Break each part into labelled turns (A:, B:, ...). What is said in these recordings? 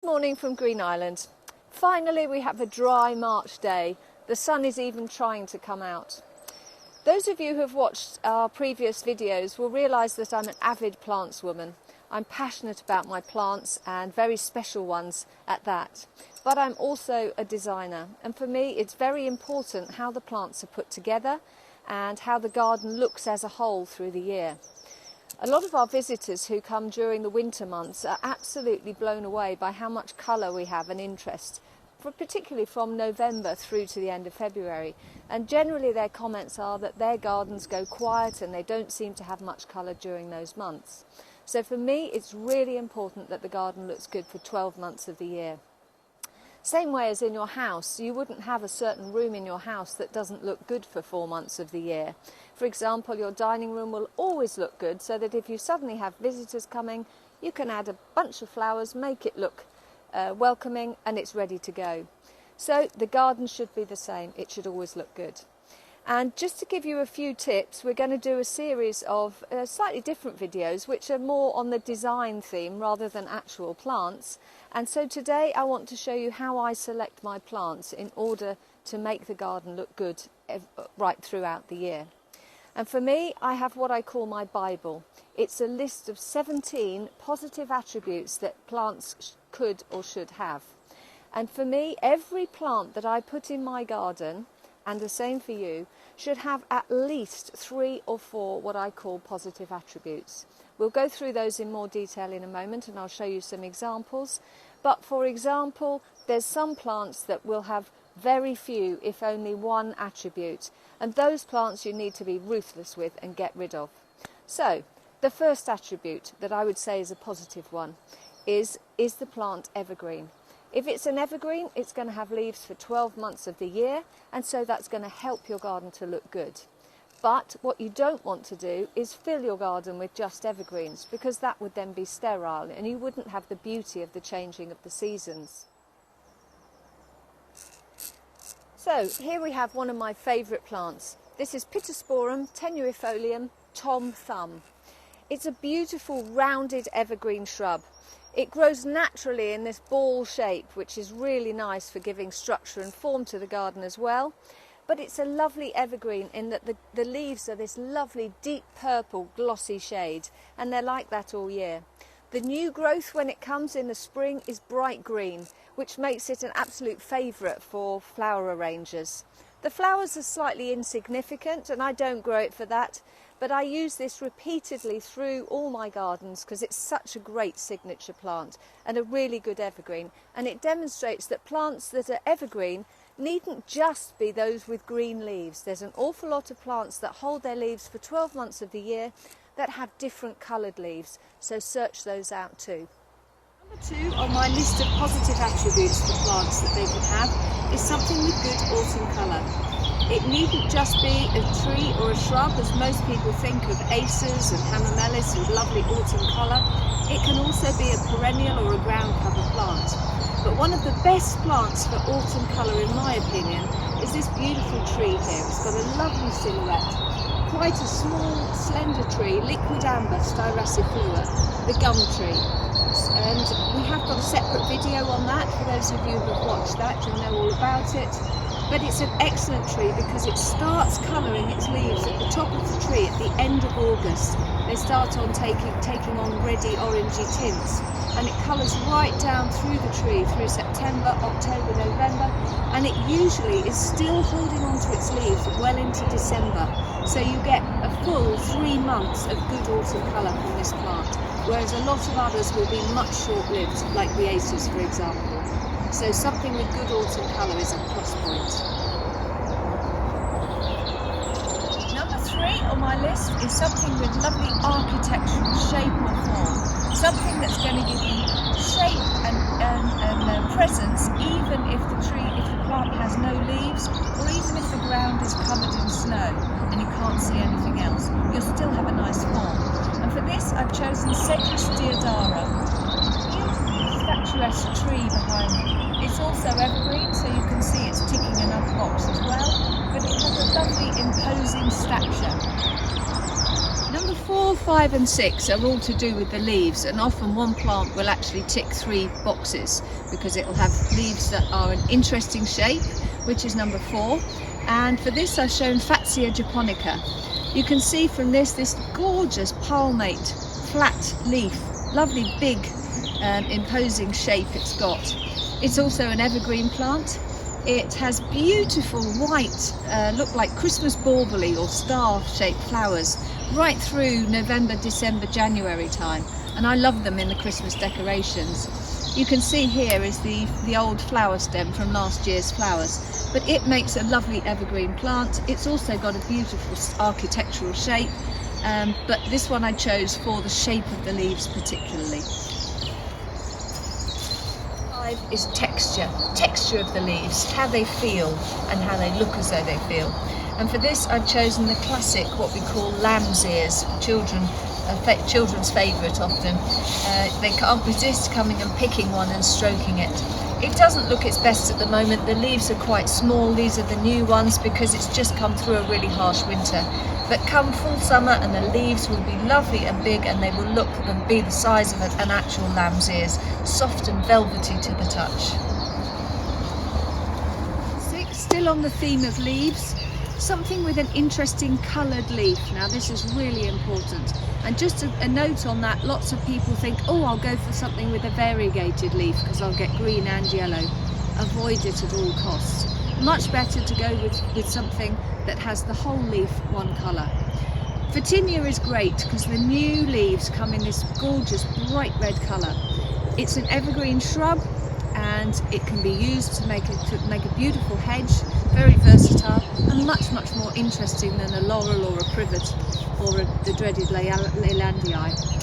A: Morning from Green Island. Finally we have a dry March day. The sun is even trying to come out. Those of you who have watched our previous videos will realise that I'm an avid plants woman. I'm passionate about my plants and very special ones at that. But I'm also a designer, and for me it's very important how the plants are put together and how the garden looks as a whole through the year. A lot of our visitors who come during the winter months are absolutely blown away by how much colour we have and interest, particularly from November through to the end of February. And generally their comments are that their gardens go quiet and they don't seem to have much colour during those months. So for me it's really important that the garden looks good for 12 months of the year. Same way as in your house, you wouldn't have a certain room in your house that doesn't look good for 4 months of the year. For example, your dining room will always look good so that if you suddenly have visitors coming, you can add a bunch of flowers, make it look welcoming, and it's ready to go. So the garden should be the same, it should always look good. And just to give you a few tips, we're going to do a series of slightly different videos which are more on the design theme rather than actual plants. And so today I want to show you how I select my plants in order to make the garden look good right throughout the year. And for me, I have what I call my Bible. It's a list of 17 positive attributes that plants could or should have. And for me, every plant that I put in my garden, and the same for you, should have at least 3 or 4 what I call positive attributes. We'll go through those in more detail in a moment and I'll show you some examples. But for example, there's some plants that will have very few, if only 1 attribute, and those plants you need to be ruthless with and get rid of. So, the first attribute that I would say is a positive one is the plant evergreen? If it's an evergreen, it's going to have leaves for 12 months of the year, and so that's going to help your garden to look good. But what you don't want to do is fill your garden with just evergreens, because that would then be sterile and you wouldn't have the beauty of the changing of the seasons. So here we have one of my favourite plants. This is Pittosporum tenuifolium Tom Thumb. It's a beautiful rounded evergreen shrub. It grows naturally in this ball shape, which is really nice for giving structure and form to the garden as well. But it's a lovely evergreen in that the leaves are this lovely deep purple glossy shade, and they're like that all year. The new growth when it comes in the spring is bright green, which makes it an absolute favourite for flower arrangers. The flowers are slightly insignificant and I don't grow it for that, but I use this repeatedly through all my gardens because it's such a great signature plant and a really good evergreen, and it demonstrates that plants that are evergreen needn't just be those with green leaves. There's an awful lot of plants that hold their leaves for 12 months of the year that have different coloured leaves, so search those out too. Number 2 on my list of positive attributes for plants that they can have is something with good autumn colour. It needn't just be a tree or a shrub, as most people think of Acers and Hamamelis with lovely autumn colour. It can also be a perennial or a ground cover plant. But one of the best plants for autumn colour, in my opinion, is this beautiful tree here. It's got a lovely silhouette. Quite a small, slender tree, liquid amber styraciflua, the gum tree. And we have got a separate video on that. For those of you who have watched that, you'll know all about it. But it's an excellent tree because it starts colouring its leaves at the top of the tree at the end of August. They start on taking on reddy orangey tints, and it colours right down through the tree through September, October, November, and it usually is still holding on to its leaves well into December. So you get a full 3 months of good autumn colour from this plant, whereas a lot of others will be much short-lived, like the Acers for example. So something with good autumn colour is a plus point. Number 3 on my list is something with lovely architectural shape or form. Something that's going to give you shape and presence even if the plant has no leaves, or even if the ground is covered in snow and you can't see anything else. You'll still have a nice form. And for this I've chosen Cedrus deodara. Statuesque tree behind me. It's also evergreen, so you can see it's ticking another box as well, but it has a lovely imposing stature. Number 4, 5 and 6 are all to do with the leaves, and often one plant will actually tick 3 boxes because it will have leaves that are an interesting shape, which is number 4. And for this I've shown Fatsia japonica. You can see from this gorgeous palmate flat leaf, lovely big imposing shape it's got. It's also an evergreen plant. It has beautiful white, look like Christmas bauble or star-shaped flowers right through November, December, January time, and I love them in the Christmas decorations. You can see here is the old flower stem from last year's flowers, but it makes a lovely evergreen plant. It's also got a beautiful architectural shape, but this one I chose for the shape of the leaves particularly. Is texture of the leaves, how they feel and how they look as though they feel. And for this I've chosen the classic, what we call lamb's ears, children's favourite often. They can't resist coming and picking one and stroking it. It doesn't look its best at the moment. The leaves are quite small. These are the new ones because it's just come through a really harsh winter. But come full summer and the leaves will be lovely and big, and they will look and be the size of an actual lamb's ears, soft and velvety to the touch. 6, still on the theme of leaves, something with an interesting coloured leaf. Now this is really important, and just a note on that, lots of people think, oh, I'll go for something with a variegated leaf because I'll get green and yellow. Avoid it at all costs. Much better to go with something that has the whole leaf one colour. Photinia is great because the new leaves come in this gorgeous bright red colour. It's an evergreen shrub and it can be used to make a beautiful hedge, very versatile and much more interesting than a laurel or a privet or the dreaded Leylandii.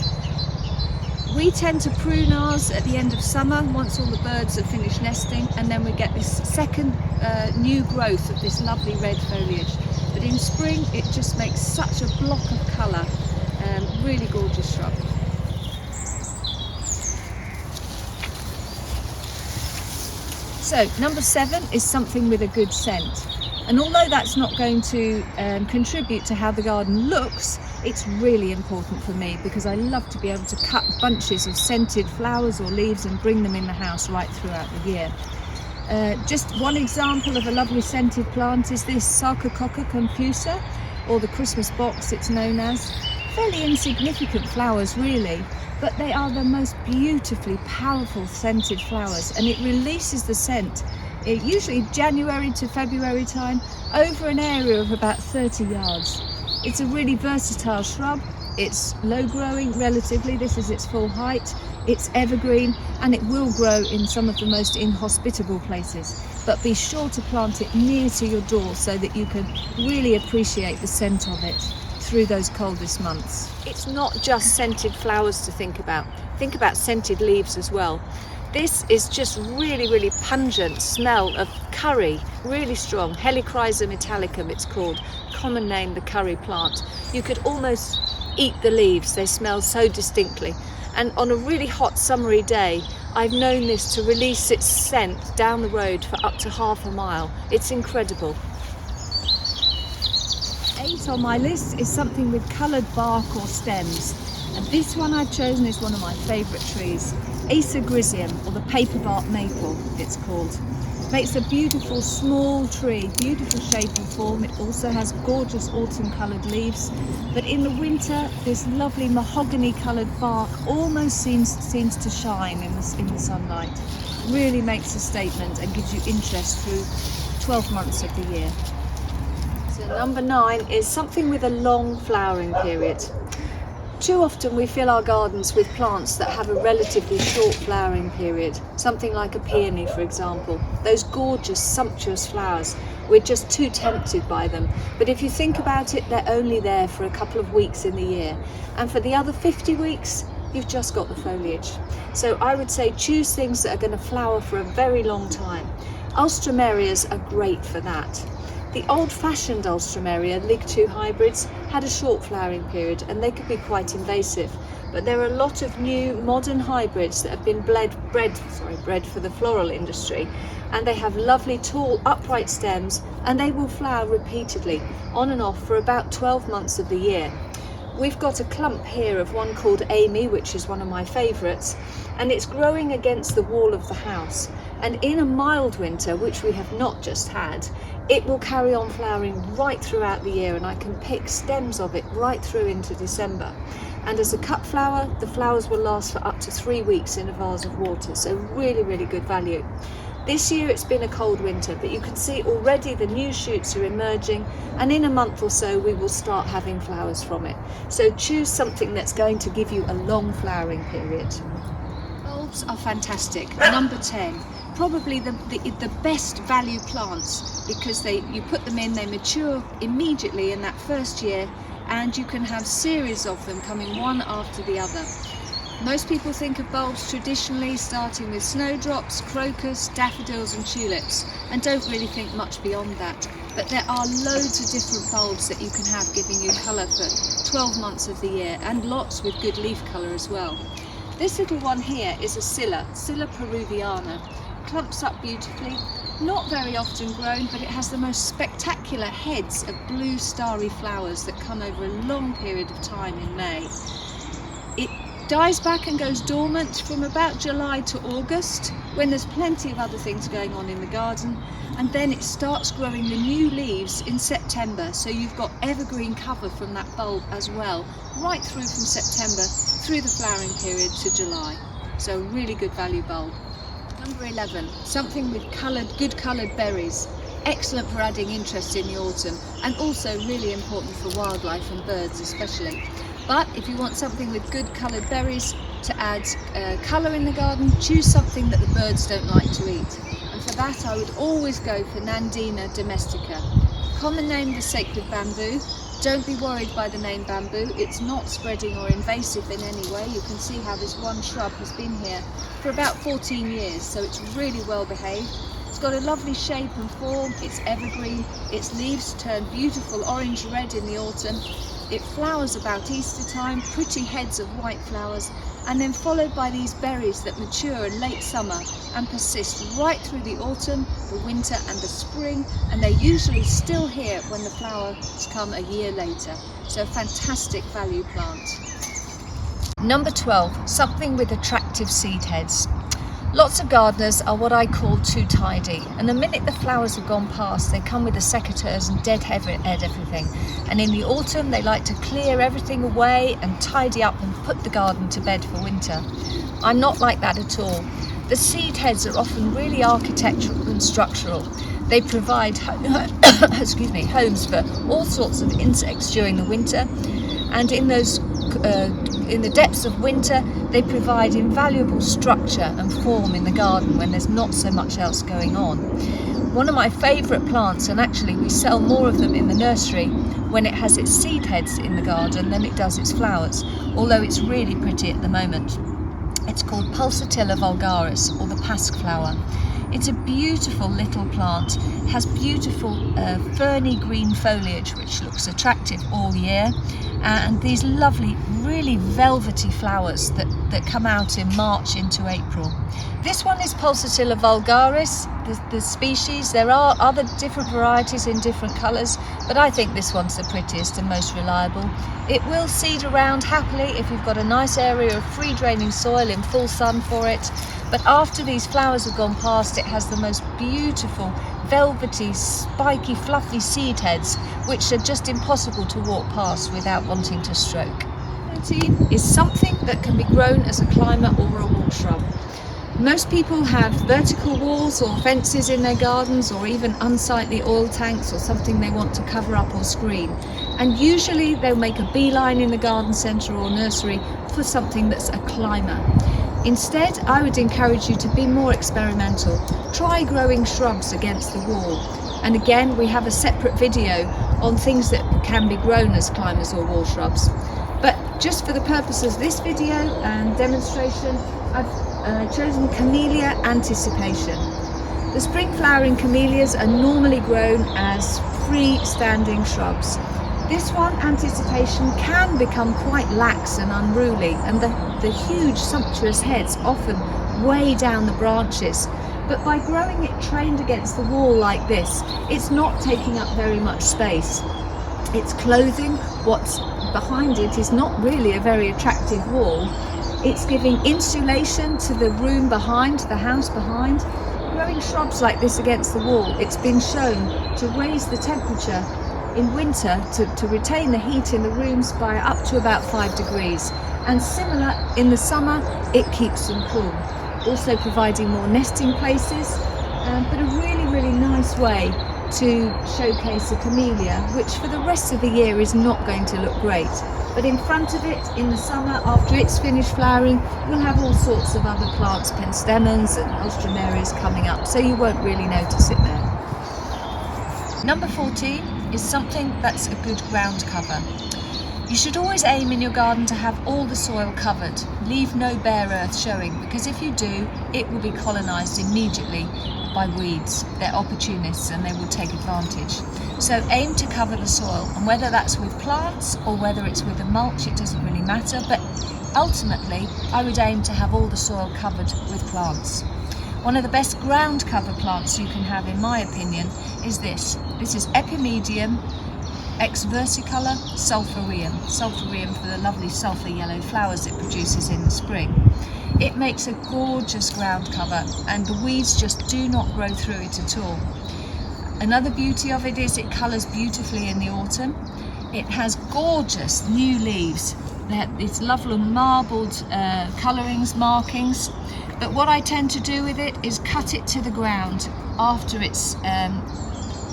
A: We tend to prune ours at the end of summer once all the birds have finished nesting, and then we get this second new growth of this lovely red foliage. But in spring it just makes such a block of colour, really gorgeous shrub. So number 7 is something with a good scent, and although that's not going to contribute to how the garden looks, it's really important for me because I love to be able to cut bunches of scented flowers or leaves and bring them in the house right throughout the year. Just one example of a lovely scented plant is this Sarcococca confusa, or the Christmas box it's known as. Fairly insignificant flowers really, but they are the most beautifully powerful scented flowers, and it releases the scent usually January to February time over an area of about 30 yards. It's a really versatile shrub. It's low growing relatively, this is its full height, it's evergreen, and it will grow in some of the most inhospitable places. But be sure to plant it near to your door so that you can really appreciate the scent of it through those coldest months. It's not just scented flowers to think about scented leaves as well. This is just really pungent smell of curry, really strong, Helichrysum italicum it's called, common name the curry plant. You could almost eat the leaves, they smell so distinctly. And on a really hot summery day, I've known this to release its scent down the road for up to half a mile. It's incredible. 8 on my list is something with coloured bark or stems. And this one I've chosen is one of my favourite trees, Acer griseum, or the paperbark maple it's called. Makes a beautiful small tree, beautiful shape and form. It also has gorgeous autumn coloured leaves, but in the winter this lovely mahogany coloured bark almost seems to shine in the sunlight. Really makes a statement and gives you interest through 12 months of the year. So number 9 is something with a long flowering period. Too often we fill our gardens with plants that have a relatively short flowering period, something like a peony for example. Those gorgeous sumptuous flowers, we're just too tempted by them. But if you think about it, they're only there for a couple of weeks in the year, and for the other 50 weeks you've just got the foliage. So I would say choose things that are going to flower for a very long time. Alströmerias are great for that. The old-fashioned Alströmeria, Lig 2 hybrids, had a short flowering period and they could be quite invasive. But there are a lot of new modern hybrids that have been bred for the floral industry, and they have lovely tall upright stems and they will flower repeatedly on and off for about 12 months of the year. we've got a clump here of one called Amy, which is one of my favourites, and it's growing against the wall of the house. And in a mild winter, which we have not just had, it will carry on flowering right throughout the year, and I can pick stems of it right through into December. And as a cut flower, the flowers will last for up to 3 weeks in a vase of water, so really, really good value. This year it's been a cold winter, but you can see already the new shoots are emerging, and in a month or so we will start having flowers from it. So choose something that's going to give you a long flowering period. Bulbs are fantastic. Number 10. Probably the best value plants, because you put them in, they mature immediately in that first year, and you can have series of them coming one after the other. Most people think of bulbs traditionally starting with snowdrops, crocus, daffodils and tulips, and don't really think much beyond that. But there are loads of different bulbs that you can have, giving you colour for 12 months of the year, and lots with good leaf colour as well. This little one here is a Scilla peruviana. Clumps up beautifully, not very often grown, but it has the most spectacular heads of blue starry flowers that come over a long period of time in May. It dies back and goes dormant from about July to August, when there's plenty of other things going on in the garden, and then it starts growing the new leaves in September, so you've got evergreen cover from that bulb as well, right through from September through the flowering period to July. So really good value bulb. Number 11, something with good coloured berries. Excellent for adding interest in the autumn, and also really important for wildlife and birds especially. But if you want something with good coloured berries to add colour in the garden, choose something that the birds don't like to eat. And for that I would always go for Nandina domestica. Common name the sacred bamboo. Don't be worried by the name bamboo, it's not spreading or invasive in any way. You can see how this one shrub has been here for about 14 years, so it's really well behaved. It's got a lovely shape and form, it's evergreen, its leaves turn beautiful orange-red in the autumn. It flowers about Easter time, pretty heads of white flowers, and then followed by these berries that mature in late summer and persist right through the autumn, the winter and the spring, and they're usually still here when the flowers come a year later. So fantastic value plant. Number 12, something with attractive seed heads. Lots of gardeners are what I call too tidy, and the minute the flowers have gone past, they come with the secateurs and deadhead everything. And in the autumn, they like to clear everything away and tidy up and put the garden to bed for winter. I'm not like that at all. The seed heads are often really architectural and structural. They provide homes for all sorts of insects during the winter, and in the depths of winter, they provide invaluable structure and form in the garden when there's not so much else going on. One of my favourite plants, and actually we sell more of them in the nursery when it has its seed heads in the garden than it does its flowers, although it's really pretty at the moment. It's called Pulsatilla vulgaris, or the pasque flower. It's a beautiful little plant. It has beautiful ferny green foliage which looks attractive all year, and these lovely, really velvety flowers that come out in March into April. This one is Pulsatilla vulgaris, the species. There are other different varieties in different colours, but I think this one's the prettiest and most reliable. It will seed around happily if you've got a nice area of free draining soil in full sun for it, but after these flowers have gone past, it has the most beautiful, velvety, spiky, fluffy seed heads, which are just impossible to walk past without wanting to stroke. 13 is something that can be grown as a climber or a wall shrub. Most people have vertical walls or fences in their gardens, or even unsightly oil tanks or something they want to cover up or screen. And usually they'll make a beeline in the garden centre or nursery for something that's a climber. Instead, I would encourage you to be more experimental. Try growing shrubs against the wall. And again, we have a separate video on things that can be grown as climbers or wall shrubs. But just for the purposes of this video and demonstration, I've chosen Camellia anticipation. The spring flowering camellias are normally grown as free-standing shrubs. This one, Anticipation, can become quite lax and unruly, and the huge sumptuous heads often weigh down the branches. But by growing it trained against the wall like this, it's not taking up very much space. It's clothing what's behind it is not really a very attractive wall. It's giving insulation to the room behind, the house behind. Growing shrubs like this against the wall, it's been shown to raise the temperature in winter, to retain the heat in the rooms by up to about 5 degrees. And similar in the summer, it keeps them cool. Also providing more nesting places, but a really nice way to showcase a camellia, which for the rest of the year is not going to look great. But in front of it, in the summer, after it's finished flowering, we'll have all sorts of other plants, penstemons and alstroemerias coming up, so you won't really notice it there. Number 14 is something that's a good ground cover. You should always aim in your garden to have all the soil covered. Leave no bare earth showing, because if you do, it will be colonised immediately by weeds. They're opportunists and they will take advantage. So aim to cover the soil, and whether that's with plants or whether it's with a mulch, it doesn't really matter, but ultimately I would aim to have all the soil covered with plants. One of the best ground cover plants you can have, in my opinion, is this. This is Epimedium ex versicolor sulphureum. Sulphureum for the lovely sulphur yellow flowers it produces in the spring. It makes a gorgeous ground cover and the weeds just do not grow through it at all. Another beauty of it is it colours beautifully in the autumn. It has gorgeous new leaves. It's lovely marbled colourings, markings. But what I tend to do with it is cut it to the ground after it's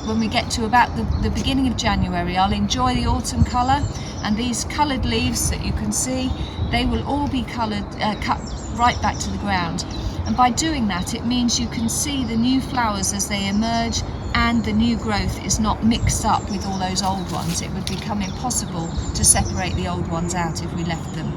A: when we get to about the beginning of January. I'll enjoy the autumn colour, and these coloured leaves that you can see, they will all be cut right back to the ground. And by doing that, it means you can see the new flowers as they emerge, and the new growth is not mixed up with all those old ones. It would become impossible to separate the old ones out if we left them.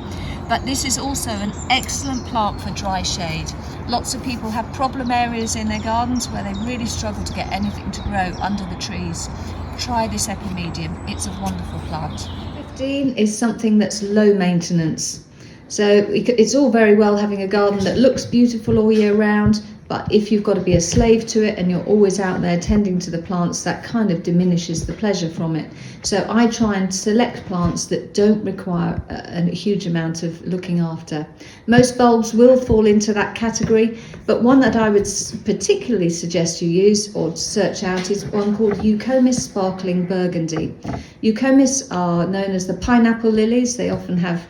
A: But this is also an excellent plant for dry shade. Lots of people have problem areas in their gardens where they really struggle to get anything to grow under the trees. Try this Epimedium, it's a wonderful plant. 15 is something that's low maintenance. So it's all very well having a garden that looks beautiful all year round, but if you've got to be a slave to it and you're always out there tending to the plants, that kind of diminishes the pleasure from it. So I try and select plants that don't require a huge amount of looking after. Most bulbs will fall into that category, but one that I would particularly suggest you use or search out is one called Eucomis sparkling burgundy. Eucomis are known as the pineapple lilies. They often have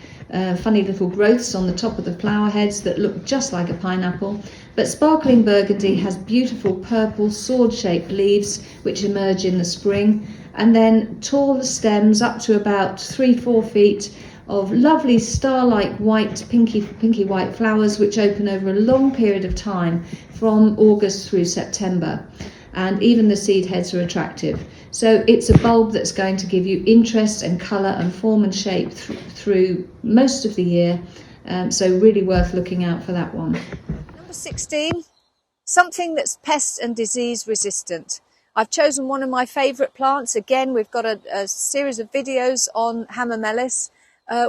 A: funny little growths on the top of the flower heads that look just like a pineapple. But sparkling burgundy has beautiful purple sword-shaped leaves which emerge in the spring, and then tall stems up to about 3-4 feet of lovely star-like white, pinky white flowers which open over a long period of time from August through September. And even the seed heads are attractive. So it's a bulb that's going to give you interest and colour and form and shape through most of the year. So really worth looking out for that one. Number 16, something that's pest and disease resistant. I've chosen one of my favourite plants. Again, we've got a series of videos on Hamamelis.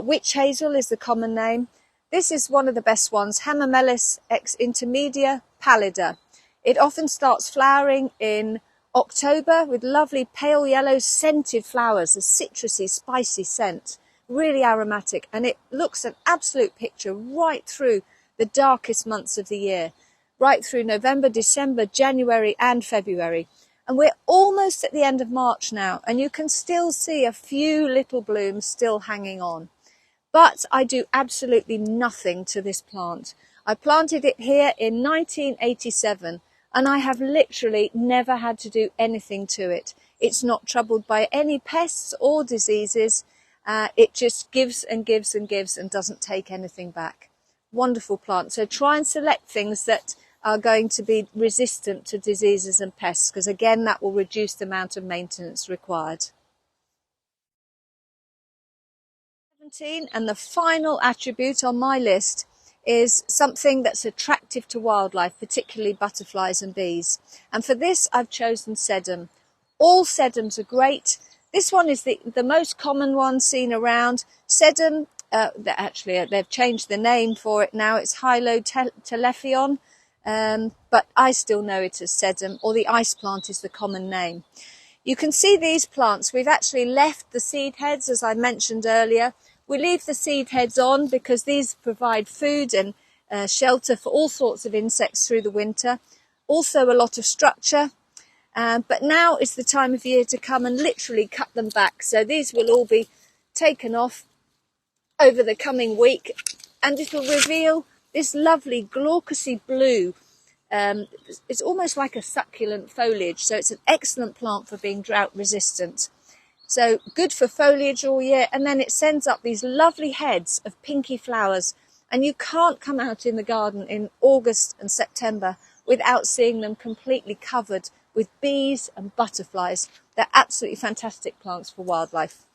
A: Witch hazel is the common name. This is one of the best ones, Hamamelis ex intermedia pallida. It often starts flowering in October with lovely pale yellow scented flowers, a citrusy, spicy scent, really aromatic, and it looks an absolute picture right through the darkest months of the year, right through November, December, January and February. And we're almost at the end of March now, and you can still see a few little blooms still hanging on. But I do absolutely nothing to this plant. I planted it here in 1987. And I have literally never had to do anything to it. It's not troubled by any pests or diseases. It just gives and gives and gives and doesn't take anything back. Wonderful plant. So try and select things that are going to be resistant to diseases and pests, because again, that will reduce the amount of maintenance required. 17, and the final attribute on my list is something that's attractive to wildlife, particularly butterflies and bees. And for this, I've chosen sedum. All sedums are great. This one is the most common one seen around. Sedum, actually, they've changed the name for it now. It's Hylotelephion, but I still know it as sedum, or the ice plant is the common name. You can see these plants, we've actually left the seed heads, as I mentioned earlier. We leave the seed heads on because these provide food and shelter for all sorts of insects through the winter. Also a lot of structure. But now is the time of year to come and literally cut them back. So these will all be taken off over the coming week, and it will reveal this lovely glaucous blue. It's almost like a succulent foliage, so it's an excellent plant for being drought resistant. So good for foliage all year, and then it sends up these lovely heads of pinky flowers, and you can't come out in the garden in August and September without seeing them completely covered with bees and butterflies. They're absolutely fantastic plants for wildlife.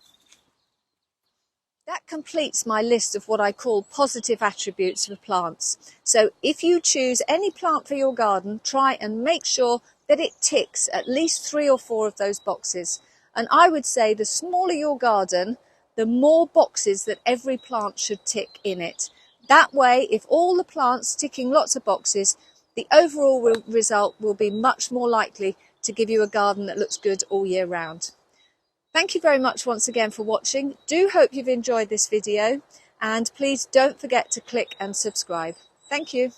A: That completes my list of what I call positive attributes of plants. So if you choose any plant for your garden, try and make sure that it ticks at least 3 or 4 of those boxes. And I would say the smaller your garden, the more boxes that every plant should tick in it. That way, if all the plants ticking lots of boxes, the overall result will be much more likely to give you a garden that looks good all year round. Thank you very much once again for watching. Do hope you've enjoyed this video, and please don't forget to click and subscribe. Thank you.